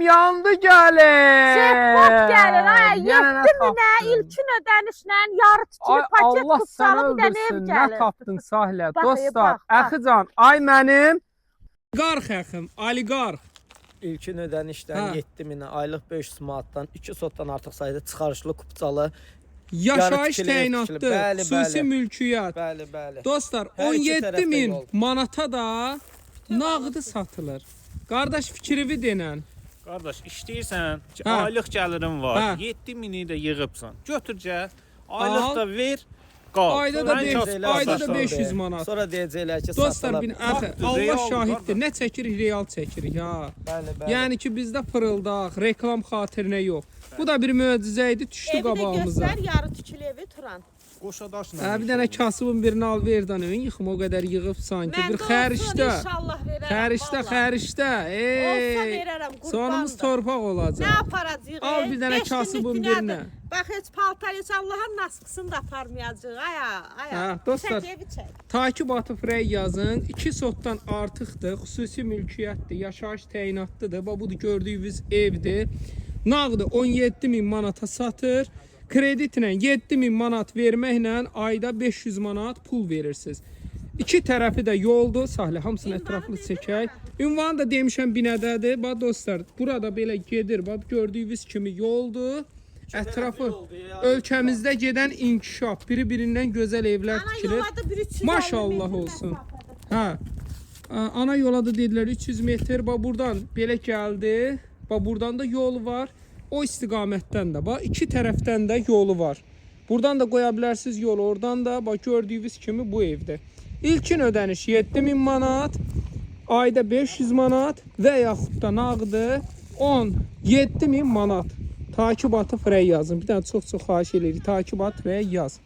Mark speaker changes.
Speaker 1: Yandı gəlir.
Speaker 2: Jackpot gəlir. Ay,
Speaker 1: Yenə
Speaker 2: 7 minə
Speaker 1: tapdın.
Speaker 2: ilkin ödənişlə yarı tikili
Speaker 1: Ay
Speaker 2: paket
Speaker 1: Allah
Speaker 2: tutsalı
Speaker 1: səni
Speaker 2: bir dənə ev
Speaker 1: öldürsün. Nə
Speaker 2: gəlir.
Speaker 1: tapdın Sahilə?
Speaker 2: Bax,
Speaker 1: Dostlar,
Speaker 2: bax, bax.
Speaker 1: Əxican, ay mənim oliqarx əxim, oliqarx.
Speaker 3: İlkin ödənişdən
Speaker 1: Hə.
Speaker 3: 7000-ə, aylıq 500 manatdan 2 sotdan artıq sayda çıxarışlı kupçalı.
Speaker 1: Yaşayış
Speaker 3: tikili, ev
Speaker 1: təyinatlı,
Speaker 3: tikili. Bəli,
Speaker 1: xüsusi
Speaker 3: bəli.
Speaker 1: mülkiyyət.
Speaker 3: Bəli, bəli.
Speaker 1: Dostlar,
Speaker 3: Hər iki
Speaker 1: 17
Speaker 3: tərəfdə
Speaker 1: min
Speaker 3: yol.
Speaker 1: manata da nağdı satılır. Qardaş fikrini denən.
Speaker 4: Qardaş, işləyirsən,
Speaker 1: Hə.
Speaker 4: aylıq gəlirin var,
Speaker 1: Hə.
Speaker 4: 7000-i də yığıbsan. Götür gəl,
Speaker 1: Al.
Speaker 4: aylıq da ver, qal.
Speaker 1: Ayda da
Speaker 4: Mən
Speaker 1: 500,
Speaker 4: kasıbda
Speaker 1: ayda da
Speaker 4: satıram.
Speaker 1: 500 manat.
Speaker 3: Sonra deyəcəklər ki,
Speaker 1: Dostlar,
Speaker 3: satıla
Speaker 1: bin
Speaker 3: bilər.
Speaker 1: əxi,
Speaker 4: Faktdır,
Speaker 1: Allah
Speaker 4: real,
Speaker 1: şahiddir.
Speaker 4: qardaş.
Speaker 1: Nə çəkirik, real çəkirik ha.
Speaker 3: Bəli, bəli.
Speaker 1: Yəni ki, bizdə fırıldaq, reklam xatirinə yox. Bu da bir möcüzə idi, düşdü
Speaker 2: Evi də
Speaker 1: qabağımıza.
Speaker 2: göstər, yarı tikili evi Turan.
Speaker 4: Qoşa daşla.
Speaker 1: Hə, bir dənə kasıbın birini al verdən ön yıxım, o qədər yığıb sanki. Bir xərişdə,
Speaker 2: inşallah verərəm.
Speaker 1: xərişdə,
Speaker 2: vallahi.
Speaker 1: xərişdə.
Speaker 2: Olsa
Speaker 1: Ey,
Speaker 2: verərəm,
Speaker 1: sonumuz
Speaker 2: qurbandır.
Speaker 1: torpaq
Speaker 2: Nə
Speaker 1: olacaq.
Speaker 2: aparacağıq?
Speaker 1: Al bir dənə
Speaker 2: 5
Speaker 1: kasıbın
Speaker 2: günlük
Speaker 1: birinə.
Speaker 2: dünyada. Bax, heç paltar, heç Allahın naskısını da aparmayacaq. Aya, aya.
Speaker 1: Hə, dostlar.
Speaker 2: Çək, evi çək.
Speaker 1: Takib atıb rəy yazın. 2 sotdan artıqdır. Xüsusi mülkiyyətdir. Yaşayış təyinatlıdır. Bax, budur gördüyünüz evdir. Nağdı 17 min manata satır. Kreditlə 7 min manat verməklə ayda 500 manat pul verirsiniz. İki tərəfi də yoldur. Sahlə hamısını ətraflı çəkək. Ünvanı da demişəm binədədir. Bax dostlar, burada belə gedir. Bax gördüyünüz kimi yoldur. Ətrafı ölkəmizdə gedən inkişaf, biri-birindən gözəl evlər
Speaker 2: Ana
Speaker 1: tikilir.
Speaker 2: yolada bir 300
Speaker 1: Maşallah olsun. Hə. Ana yola da dedilər 300 metr. Bax buradan belə gəldi. Bax buradan da yolu var. O istiqamətdən də bax iki tərəfdən də yolu var. Buradan da qoya bilərsiniz yolu, oradan da bax gördüyünüz kimi bu evdə. İlkin ödəniş 7000 manat, ayda 500 manat və yaxud da nağdı 17000 manat. Takib atıb rəy yazın. Bir dənə çox-çox xahiş edirik. Takib at və yaz.